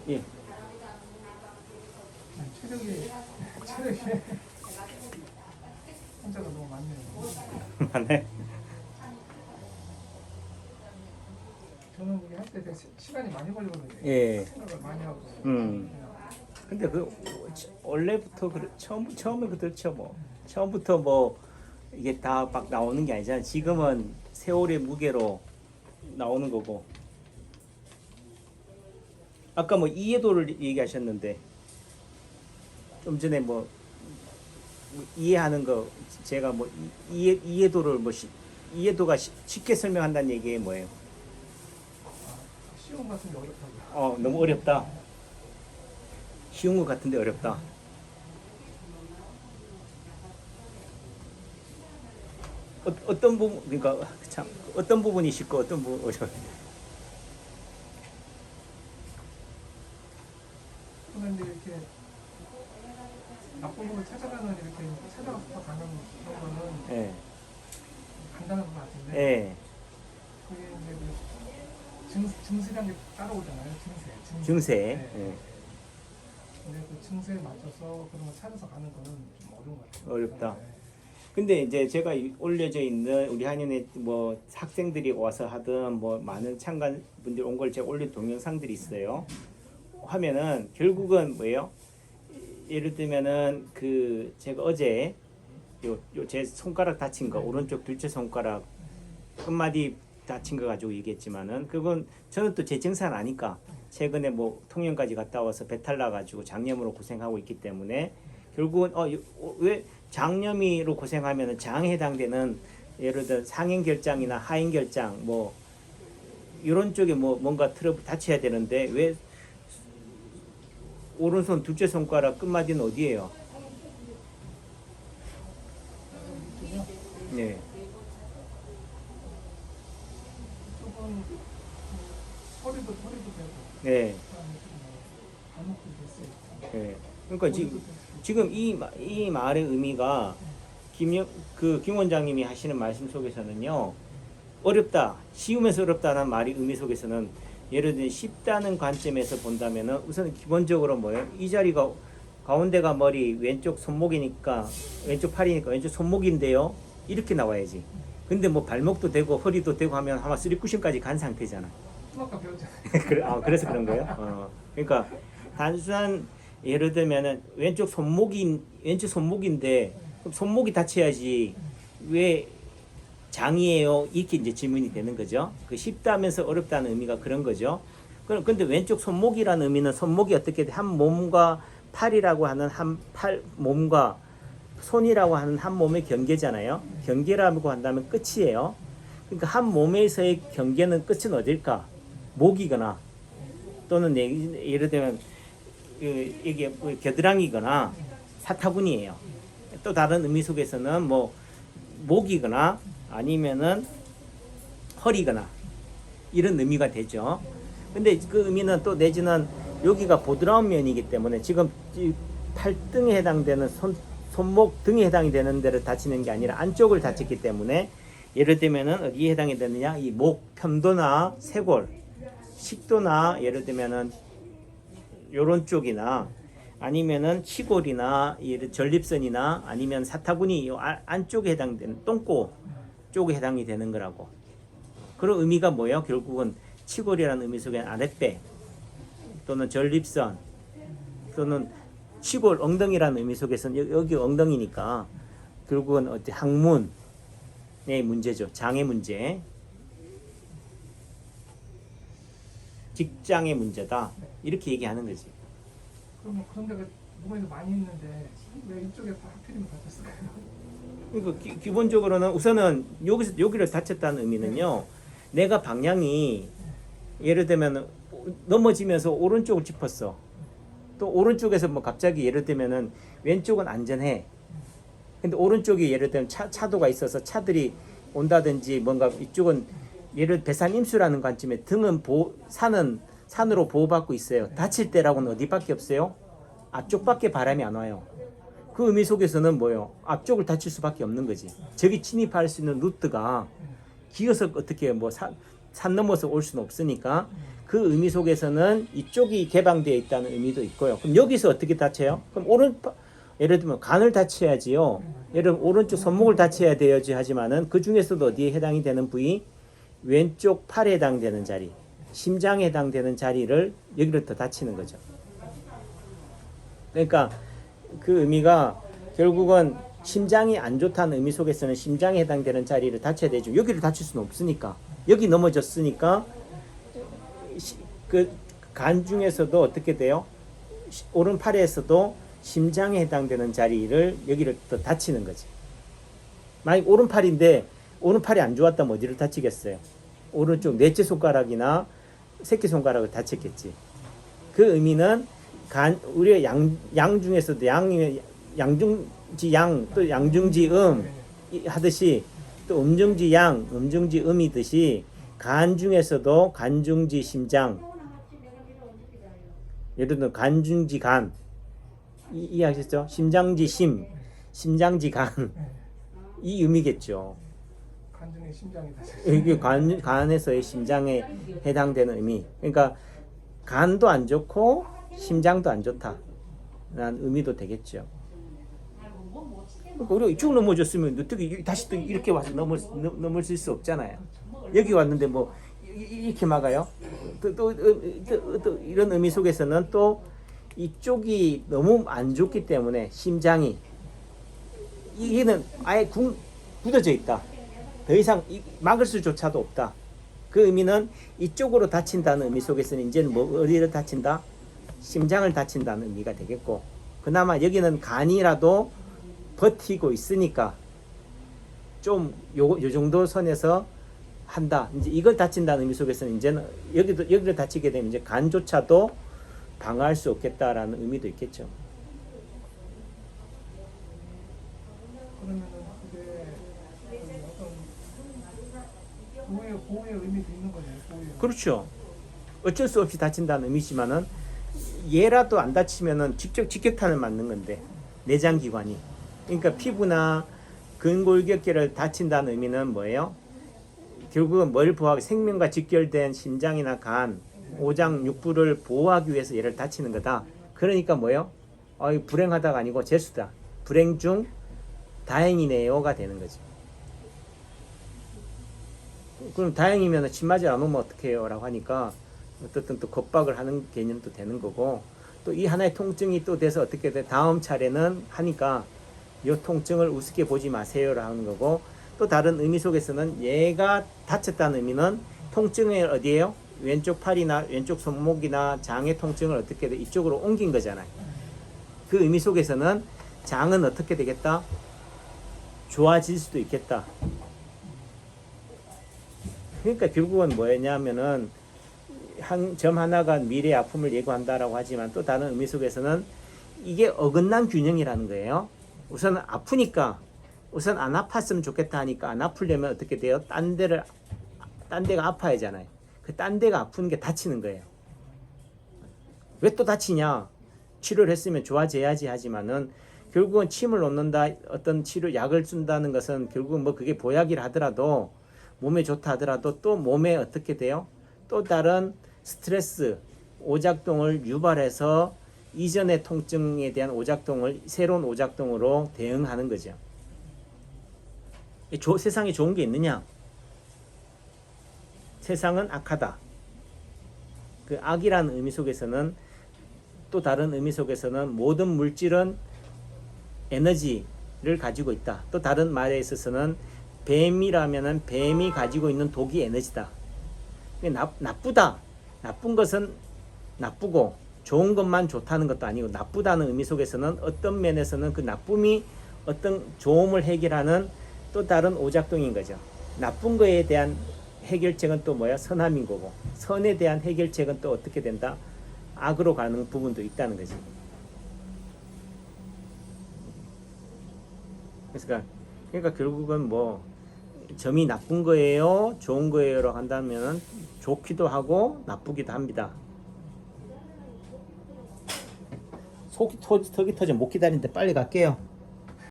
예. 체력이 혼자가 너무 많네요. 맞네. 저는 이게 할 때 시간이 많이 걸리거든요. 예. 생각을 많이 하고. 근데 그 원래부터 처음에 그렇죠 뭐. 처음부터 뭐 이게 다 막 나오는 게 아니잖아요. 지금은 세월의 무게로 나오는 거고. 아까 뭐 이해도를 얘기하셨는데 좀 전에 뭐 이해하는 거 제가 뭐 이해도를 뭐 이해도가 쉽게 설명한다는 얘기에 뭐예요? 시험 같은 게 어렵다고요. 너무 어렵다. 쉬운 것 같은데 어렵다. 어떤 부분 그러니까 참 어떤 부분이 쉽고 어떤 부분 어려워요. 그런데 이렇게 나쁜 부분 찾아가는 이렇게 찾아가서 가는 그런 거는 예. 간단한 것 같은데. 예. 그게 이제 증세라는 게 따라오잖아요. 증세. 네. 예. 근데 그 증세에 맞춰서 그런 걸 찾아서 가는 거는 좀 어려운 것 같아요. 어렵다. 네. 근데 이제 제가 올려져 있는 우리 한인회 뭐 학생들이 와서 하든 뭐 많은 참관 분들 온 걸 제가 올린 동영상들이 있어요. 하면은 결국은 뭐예요? 예를 들면은 그 제가 어제 요 제 손가락 다친 거 오른쪽 둘째 손가락 끝마디 다친 거 가지고 얘기했지만은 그건 저는 또 제 증상 아니까 최근에 뭐 통영까지 갔다 와서 배탈 나 가지고 장염으로 고생하고 있기 때문에 결국은 왜 장염이로 고생하면은 장에 해당되는 예를 들어 상행결장이나 하행결장 뭐 이런 쪽에 뭐 뭔가 트러블 다쳐야 되는데 왜 오른손 둘째 손가락 끝마디는 어디예요? 네. 조금 허리도 되고. 네. 발목도 됐어요. 네. 그러니까 지금 이 말의 의미가 김 원장님이 하시는 말씀 속에서는요. 어렵다. 쉬우면서 어렵다는 말의 의미 속에서는 예를 들어 쉽다는 관점에서 본다면은 우선 기본적으로 뭐예요? 이 자리가 가운데가 머리 왼쪽 손목이니까 왼쪽 팔이니까 왼쪽 손목인데요. 이렇게 나와야지. 근데 뭐 발목도 되고 허리도 되고 하면 아마 쓰리쿠션까지 간 상태잖아. 아까 배웠잖아요. 그래서 그런 거예요. 그러니까 단순한 예를 들면은 왼쪽 손목인데 손목이 다쳐야지 왜 장이에요? 이렇게 이제 질문이 되는 거죠. 그 쉽다면서 어렵다는 의미가 그런 거죠. 근데 왼쪽 손목이라는 의미는 손목이 어떻게 돼? 한 몸과 팔이라고 하는 한 몸과 손이라고 하는 한 몸의 경계잖아요. 경계라고 한다면 끝이에요. 그러니까 한 몸에서의 경계는 끝은 어딜까? 목이거나 또는 예를 들면 이게 겨드랑이거나 사타구니예요. 또 다른 의미 속에서는 뭐 목이거나 아니면은 허리거나 이런 의미가 되죠. 근데 그 의미는 또 내지는 여기가 보드라운 면이기 때문에 지금 팔등에 해당되는 손목 등에 해당이 되는 데를 다치는 게 아니라 안쪽을 다쳤기 때문에 예를 들면은 어디에 해당이 되느냐 이 목 편도나 쇄골 식도나 예를 들면은 요런 쪽이나 아니면은 치골이나 전립선이나 아니면 사타구니 요 안쪽에 해당되는 똥꼬 쪽에 해당이 되는 거라고. 그런 의미가 뭐예요? 결국은 치골이라는 의미 속에 아랫배 또는 전립선 또는 치골 엉덩이라는 의미 속에서는 여기 엉덩이니까 결국은 항문의 문제죠. 장의 문제. 직장의 문제다. 이렇게 얘기하는 거지. 그럼 그런 데가 몸에서 많이 있는데 왜 이쪽에 하필이면 다쳤을까요? 그러니까 기본적으로는 우선은 여기를 다쳤다는 의미는요. 내가 방향이 예를 들면 넘어지면서 오른쪽을 짚었어. 또 오른쪽에서 뭐 갑자기 예를 들면은 왼쪽은 안전해. 근데 오른쪽이 예를 들면 차도가 있어서 차들이 온다든지 뭔가 이쪽은 예를 배산 임수라는 관점에 등은 산으로 보호받고 있어요. 다칠 때라고는 어디밖에 없어요? 앞쪽밖에 바람이 안 와요. 그 의미 속에서는 뭐예요? 앞쪽을 다칠 수밖에 없는 거지. 저기 침입할 수 있는 루트가 기어서 어떻게 뭐 산 넘어서 올 수는 없으니까 그 의미 속에서는 이쪽이 개방되어 있다는 의미도 있고요. 그럼 여기서 어떻게 다쳐요? 그럼 예를 들면 간을 다쳐야지요. 예를 들면 오른쪽 손목을 다쳐야 되지 하지만은 그 중에서도 어디에 해당이 되는 부위? 왼쪽 팔에 해당되는 자리, 심장에 해당되는 자리를 여기를 더 다치는 거죠. 그러니까 그 의미가 결국은 심장이 안 좋다는 의미 속에서는 심장에 해당되는 자리를 다쳐야 되죠. 여기를 다칠 수는 없으니까. 여기 넘어졌으니까 그 간 중에서도 어떻게 돼요? 오른팔에서도 심장에 해당되는 자리를 여기를 또 다치는 거지. 만약 오른팔인데 오른팔이 안 좋았다면 어디를 다치겠어요? 오른쪽 넷째 손가락이나 새끼 손가락을 다쳤겠지. 그 의미는 우리가 양 중에서도 양중지 양 또 양중지 하듯이 또 음중지 양 음중지 음이듯이 간 중에서도 간중지 심장, 예를 들어 간중지 간 이해하셨죠? 심장지 심장지 간 이 의미겠죠. 간중에 심장이 다쳐. 이게 간에서의 심장에 해당되는 의미. 그러니까 간도 안 좋고 심장도 안 좋다라는 의미도 되겠죠. 그러니까 우리가 이쪽 넘어졌으면 어떻게 다시 또 이렇게 와서 넘어질 수 없잖아요. 여기 왔는데 뭐 이렇게 막아요. 또 이런 의미 속에서는 또 이쪽이 너무 안 좋기 때문에 심장이 이게는 아예 굳어져 있다. 더 이상 막을 수조차도 없다. 그 의미는 이쪽으로 다친다는 의미 속에서는 이제는 뭐 어디를 다친다? 심장을 다친다는 의미가 되겠고, 그나마 여기는 간이라도 버티고 있으니까 좀 요 정도 선에서 한다. 이제 이걸 다친다는 의미 속에서는 이제는 여기를 다치게 되면 이제 간조차도 방어할 수 없겠다라는 의미도 있겠죠. 그러면은 그게 어떤 보호의 의미도 있는 거죠. 그렇죠. 어쩔 수 없이 다친다는 의미지만은 얘라도 안 다치면은 직격탄을 맞는 건데 내장기관이. 그러니까 피부나 근골격계를 다친다는 의미는 뭐예요? 결국은 뭘 보호하기, 생명과 직결된 심장이나 간, 오장, 육부를 보호하기 위해서 얘를 다치는 거다. 그러니까 뭐예요? 불행하다가 아니고 재수다. 불행 중 다행이네요가 되는 거지. 그럼 다행이면 침 맞이 안 오면 어떡해요? 라고 하니까 어떻든 또 겁박을 하는 개념도 되는 거고, 또 이 하나의 통증이 또 돼서 어떻게 돼? 다음 차례는 하니까 이 통증을 우습게 보지 마세요라는 거고, 또 다른 의미 속에서는 얘가 다쳤다는 의미는 통증의 어디에요? 왼쪽 팔이나 왼쪽 손목이나 장의 통증을 어떻게 돼? 이쪽으로 옮긴 거잖아요. 그 의미 속에서는 장은 어떻게 되겠다? 좋아질 수도 있겠다. 그러니까 결국은 뭐였냐면은 한 점 하나가 미래의 아픔을 예고한다라고 하지만 또 다른 의미 속에서는 이게 어긋난 균형이라는 거예요. 우선 아프니까 우선 안 아팠으면 좋겠다 하니까 안 아프려면 어떻게 돼요? 딴 데가 아파야잖아요. 그 딴 데가 아픈 게 다치는 거예요. 왜 또 다치냐? 치료를 했으면 좋아져야지 하지만은 결국은 침을 놓는다, 어떤 치료 약을 준다는 것은 결국은 뭐 그게 보약이라 하더라도 몸에 좋다 하더라도 또 몸에 어떻게 돼요? 또 다른 스트레스, 오작동을 유발해서 이전의 통증에 대한 오작동을 새로운 오작동으로 대응하는 거죠. 세상에 좋은 게 있느냐? 세상은 악하다. 그 악이라는 의미 속에서는 또 다른 의미 속에서는 모든 물질은 에너지를 가지고 있다. 또 다른 말에 있어서는 뱀이라면은 뱀이 가지고 있는 독이 에너지다. 나쁘다. 나쁜 것은 나쁘고 좋은 것만 좋다는 것도 아니고, 나쁘다는 의미 속에서는 어떤 면에서는 그 나쁨이 어떤 좋음을 해결하는 또 다른 오작동인 거죠. 나쁜 거에 대한 해결책은 또 뭐야? 선함인 거고, 선에 대한 해결책은 또 어떻게 된다? 악으로 가는 부분도 있다는 거지. 그러니까 결국은 뭐 점이 나쁜 거예요, 좋은 거예요라고 한다면 좋기도 하고 나쁘기도 합니다. 속이 터져 못 기다리는데 빨리 갈게요.